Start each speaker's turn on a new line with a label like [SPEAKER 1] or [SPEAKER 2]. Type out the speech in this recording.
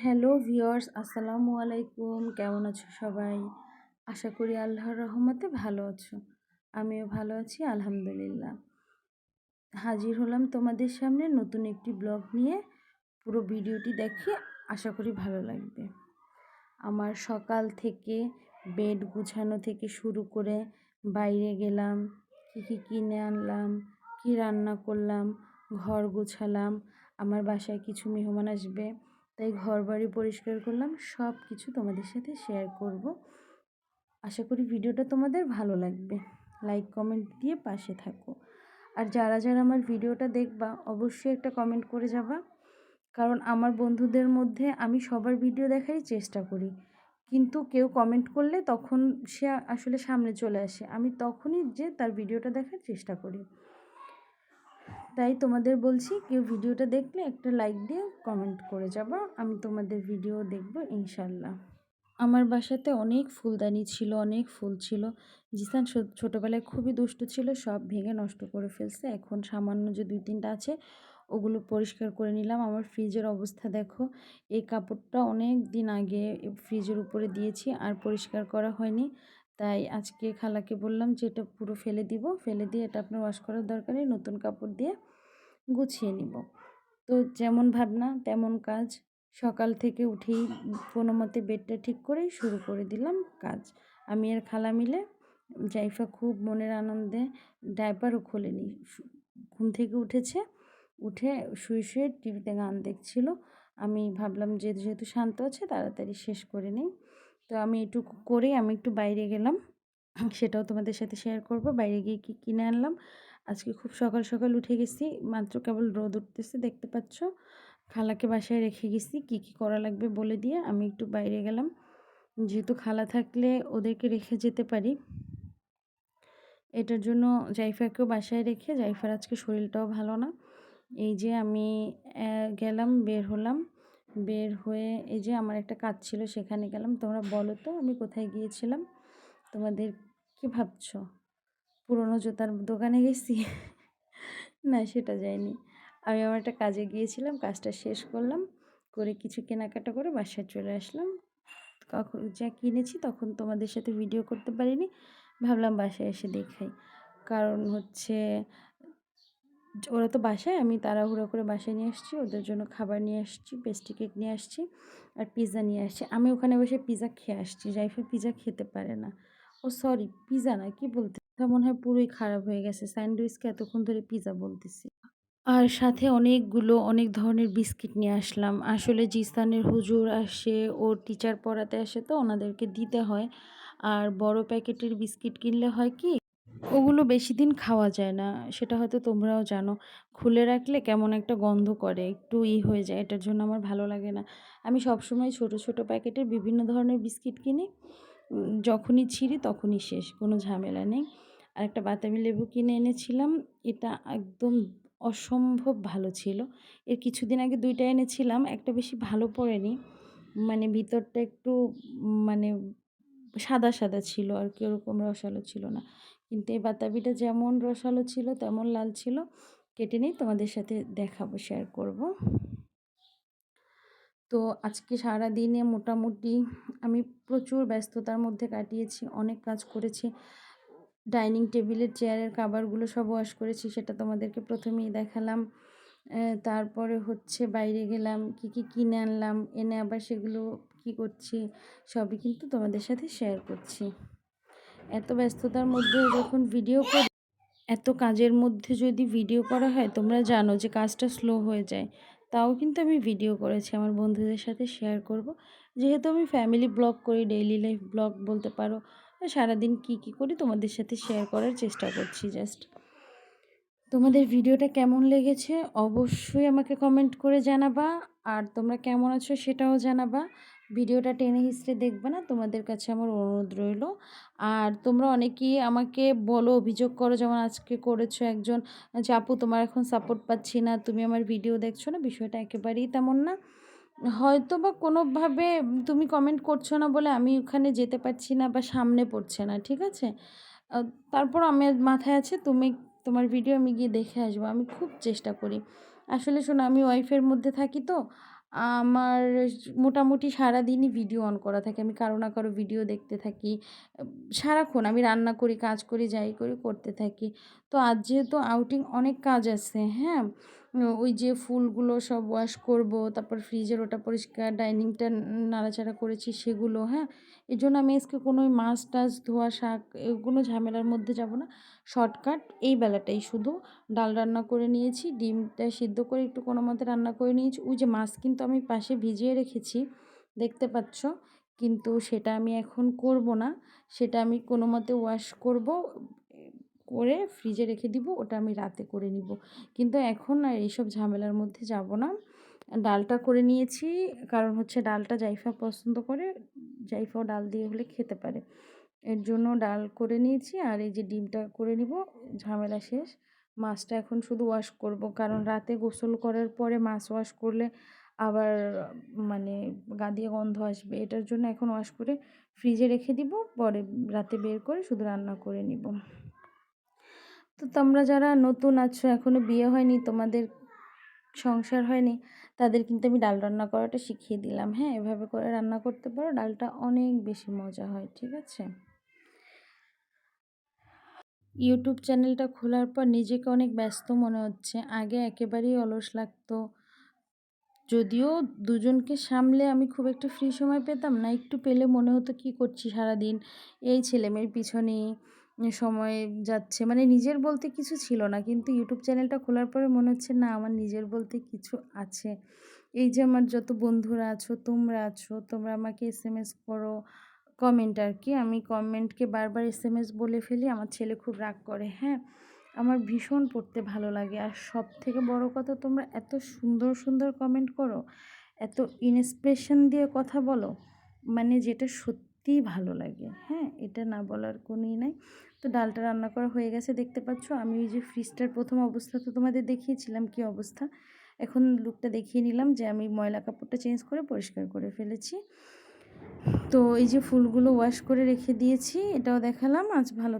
[SPEAKER 1] Hello viewers, আসসালামু আলাইকুম। কেমন আছো সবাই? আশা করি আল্লাহর রহমতে ভালো আছো। আমিও ভালো আছি আলহামদুলিল্লাহ। হাজির হলাম তোমাদের সামনে নতুন একটি ব্লগ নিয়ে। পুরো ভিডিওটি দেখে আশা করি ভালো লাগবে। আমার সকাল থেকে বেড গুছানো থেকে শুরু করে বাইরে গেলাম, কী কিনে আনলাম, কী রান্না করলাম, ঘর গুছালাম। আমার বাসায় কিছু মেহমান আসবে, তাই ঘর বাড়ি পরিষ্কার করলাম। সব কিছু তোমাদের সাথে শেয়ার করব। আশা করি ভিডিওটা তোমাদের ভালো লাগবে। লাইক কমেন্ট দিয়ে পাশে থাকো। আর যারা যারা আমার ভিডিওটা দেখবা অবশ্যই একটা কমেন্ট করে যাবা, কারণ আমার বন্ধুদের মধ্যে আমি সবার ভিডিও দেখারই চেষ্টা করি, কিন্তু কেউ কমেন্ট করলে তখন সে আসলে সামনে চলে আসে, আমি তখনই যে তার ভিডিওটা দেখার চেষ্টা করি। তাই তোমাদের বলছি, কেউ ভিডিওটা দেখলে একটা লাইক দিয়ে কমেন্ট করে যাবা, আমি তোমাদের ভিডিও দেখব ইনশাল্লাহ। আমার বাসাতে অনেক ফুলদানি ছিল, অনেক ফুল ছিল। জিসান ছোটোবেলায় খুবই দুষ্টু ছিল, সব ভেঙে নষ্ট করে ফেলছে। এখন সামান্য যে 2-3টা আছে ওগুলো পরিষ্কার করে নিলাম। আমার ফ্রিজের অবস্থা দেখো, এই কাপড়টা অনেক দিন আগে ফ্রিজের উপরে দিয়েছি আর পরিষ্কার করা হয়নি। তাই আজকে খালাকে বললাম যে এটা পুরো ফেলে দিব, ফেলে দিয়ে এটা আপনার ওয়াশ করার দরকার নেই, নতুন কাপড় দিয়ে গুছিয়ে নিব। তো যেমন ভাবনা তেমন কাজ। সকাল থেকে উঠেই কোনো মতে বেডটা ঠিক করেই শুরু করে দিলাম কাজ। আমি আর খালা মিলে। জাইফা খুব মনের আনন্দে ডায়পারও খোলেনি, ঘুম থেকে উঠেছে, উঠে শুয়ে শুয়ে টিভিতে গান দেখছিল। আমি ভাবলাম যে যেহেতু শান্ত আছে তাড়াতাড়ি শেষ করে নিই। তো আমি এটুকু করেই আমি একটু বাইরে গেলাম, সেটাও তোমাদের সাথে শেয়ার করব। বাইরে গিয়ে কী কিনে আনলাম। আজকে খুব সকাল সকাল উঠে গেছি, মাত্র কেবল রোদ উঠতেছে দেখতে পাচ্ছ। খালাকে বাসায় রেখে গেছি, কী কী করা লাগবে বলে দিয়ে আমি একটু বাইরে গেলাম। যেহেতু খালা থাকলে ওদেরকে রেখে যেতে পারি, এটার জন্য জাইফাকেও বাসায় রেখে, জাইফার আজকে শরীরটাও ভালো না। এই যে আমি গেলাম, বের হলাম, বের হয়ে এই যে আমার একটা কাজ ছিল সেখানে গেলাম। তোমরা বলো তো আমি কোথায় গিয়েছিলাম? তোমাদের কি ভাবছো? পুরনো জুতার দোকানে গেছি? না, সেটা যাইনি। আমি আমার একটা কাজে গিয়েছিলাম, কাজটা শেষ করলাম, করে কিছু কেনাকাটা করে বাসায় চলে আসলাম। কখন যা কিনেছি তখন তোমাদের সাথে ভিডিও করতে পারিনি, ভাবলাম বাসায় এসে দেখাই। কারণ হচ্ছে ওরা তো বাসায়, আমি তাড়াহুড়ো করে বাসায় নিয়ে আসছি, ওদের জন্য খাবার নিয়ে আসছি, পেস্ট্রি কেক নিয়ে আসছি আর পিৎজা নিয়ে আসছি। আমি ওখানে বসে পিৎজা খেয়ে আসছি, জাইফা পিৎজা খেতে পারে না। ও সরি, পিৎজা না, কি বলতে মনে হয় পুরোই খারাপ হয়ে গেছে, স্যান্ডউইচকে এতক্ষণ ধরে পিৎজা বলতেছি। আর সাথে অনেক ধরনের বিস্কিট নিয়ে আসলাম। আসলে জিসানের হুজুর আসে, ওর টিচার পড়াতে আসে, তো ওনাদেরকে দিতে হয়। আর বড় প্যাকেটের বিস্কিট কিনলে হয় কি, ওগুলো বেশি দিন খাওয়া যায় না, সেটা হয়তো তোমরাও জানো। খুলে রাখলে কেমন একটা গন্ধ করে, একটু হয়ে যায়, এটার জন্য আমার ভালো লাগে না। আমি সবসময় ছোট ছোট প্যাকেটের বিভিন্ন ধরনের বিস্কিট কিনি, যখনই ছিঁড়ি তখনই শেষ, কোনো ঝামেলা নেই। আর একটা বাতাবি লেবু কিনে এনেছিলাম, এটা একদম অসম্ভব ভালো ছিল। এর কিছুদিন আগে 2টা এনেছিলাম, একটা বেশি ভালো পড়েনি, মানে ভিতরটা একটু মানে সাদা সাদা ছিল আর কি, ওরকম রসালো ছিল না। কিন্তু এই বাতাবিটা যেমন রসালো ছিল তেমন লাল ছিল। কেটে নিই, তোমাদের সাথে দেখাবো, শেয়ার করব। তো আজকে সারাদিনে মোটামুটি আমি প্রচুর ব্যস্ততার মধ্যে কাটিয়েছি, অনেক কাজ করেছি। ডাইনিং টেবিলের চেয়ারের কাভারগুলো সব ওয়াশ করেছি, সেটা তোমাদেরকে প্রথমেই দেখালাম। তারপরে হচ্ছে বাইরে গেলাম, কি কিনে আনলাম, এনে আবার সেগুলো কি করছি সবই কিন্তু তোমাদের সাথে শেয়ার করছি। এত ব্যস্ততার মধ্যেও যখন ভিডিও করি, এত কাজের মধ্যে যদি ভিডিও করা হয়, তোমরা জানো যে কাজটা স্লো হয়ে যায়। তাও কিন্তু আমি ভিডিও করেছি, আমার বন্ধুদের সাথে শেয়ার করব। যেহেতু আমি ফ্যামিলি ব্লগ করি, ডেইলি লাইফ ব্লগ বলতে পারো, সারাদিন কি করি তোমাদের সাথে শেয়ার করার চেষ্টা করছি জাস্ট। তোমাদের ভিডিওটা কেমন লেগেছে অবশ্যই আমাকে কমেন্ট করে জানাবা। আর তোমরা কেমন আছো সেটাও জানাবা। ভিডিওটা টেনে হিস্ট্রে দেখবে না, তোমাদের কাছে আমার অনুরোধ রইল। আর তোমরা অনেকেই আমাকে বলো, অভিযোগ করো, যেমন আজকে করেছো একজন, যে আপু তোমার এখন সাপোর্ট পাচ্ছি না, তুমি আমার ভিডিও দেখছো না। বিষয়টা একেবারেই তেমন না। হয়তো বা কোনোভাবে তুমি কমেন্ট করছো না বলে আমি ওখানে যেতে পারছি না বা সামনে পড়ছে না, ঠিক আছে? আ তারপর আমার মাথায় আছে তোমার ভিডিও আমি গিয়ে দেখে আসবো। আমি খুব চেষ্টা করি। আসলে শোনো, আমি ওয়াইফের মধ্যে থাকি তো, আমার মোটামুটি সারাদিনই ভিডিও অন করা থাকে। আমি কারো না কারো ভিডিও দেখতে থাকি। সারাক্ষণ আমি রান্না করি, কাজ করি, যাই করি করতে থাকি। তো আজ যেহেতু আউটিং অনেক কাজ আছে, হ্যাঁ? ওই যে ফুলগুলো সব ওয়াশ করব, তারপর ফ্রিজের ওটা পরিষ্কার, ডাইনিংটা নাড়াচাড়া করেছি সেগুলো, হ্যাঁ? এজন্য আমি আজকে কোনো ওই মাছ টাছ ধোয়া, শাক কোনো ঝামেলার মধ্যে যাব না। শর্টকাট এই বেলাটাই শুধু ডাল রান্না করে নিয়েছি, ডিমটা সিদ্ধ করে একটু কোনো মতে রান্না করে নিয়েছি। ওই যে মাছ কিন্তু আমি পাশে ভিজিয়ে রেখেছি, দেখতে পাচ্ছ। কিন্তু সেটা আমি এখন করব না, সেটা আমি কোনো মতে ওয়াশ করব, করে ফ্রিজে রেখে দিব, ওটা আমি রাতে করে নিব। কিন্তু এখন আর এইসব ঝামেলার মধ্যে যাব না। ডালটা করে নিয়েছি, কারণ হচ্ছে ডালটা জাইফা পছন্দ করে, জাইফাও ডাল দিয়ে হলে খেতে পারে, এর জন্য ডাল করে নিয়েছি। আর এই যে ডিমটা করে নিব, ঝামেলা শেষ। মাছটা এখন শুধু ওয়াশ করব, কারণ রাতে গোসল করার পরে মাছ ওয়াশ করলে আবার মানে গা দিয়ে গন্ধ আসবে, এটার জন্য এখন ওয়াশ করে ফ্রিজে রেখে দিব, পরে রাতে বের করে শুধু রান্না করে নিব। তো তোমরা যারা নতুন আছো, এখনও বিয়ে হয়নি, তোমাদের সংসার হয়নি, তাদের কিন্তু আমি ডাল রান্না করাটা শিখিয়ে দিলাম, হ্যাঁ? এভাবে করে রান্না করতে পারো, ডালটা অনেক বেশি মজা হয়, ঠিক আছে? ইউটিউব চ্যানেলটা খোলার পর নিজেকে অনেক ব্যস্ত মনে হচ্ছে। আগে একেবারেই অলস লাগতো। যদিও দুজনকে সামলে আমি খুব একটা ফ্রি সময় পেতাম না, একটু পেলে মনে হতো কী করছি সারাদিন, এই ছেলেমেয়ের পিছনেই সময় যাচ্ছে। মানে নিজের বলতে কিছু ছিল না, কিন্তু ইউটিউব চ্যানেলটা খোলার পরে মনে হচ্ছে না, আমার নিজের বলতে কিছু আছে। এই যে আমার যত বন্ধুরা আছো, তোমরা আছো, তোমরা আমাকে এসএমএস করো, কমেন্ট আর কি, আমি কমেন্টকে বারবার এসএমএস বলে ফেলি, আমার ছেলে খুব রাগ করে, হ্যাঁ? আমার ভীষণ পড়তে ভালো লাগে। আর সবথেকে বড় কথা, তোমরা এত সুন্দর সুন্দর কমেন্ট করো, এত ইন্সপিরেশন দিয়ে কথা বলো, মানে যেটা সত্যিই ভালো লাগে, হ্যাঁ? এটা না বলার কোনোই নাই। তো ডালটা রান্না করা হয়ে গেছে, দেখতে পাচ্ছ। আমি ওই যে ফ্রিজটার প্রথম অবস্থা তো তোমাদের দেখিয়েছিলাম কী অবস্থা, এখন লুকটা দেখিয়ে নিলাম যে আমি ময়লা কাপড়টা চেঞ্জ করে পরিষ্কার করে ফেলেছি। তো এই যে ফুলগুলো ওয়াশ করে রেখে দিয়েছি, এটাও দেখালাম। আজ ভালো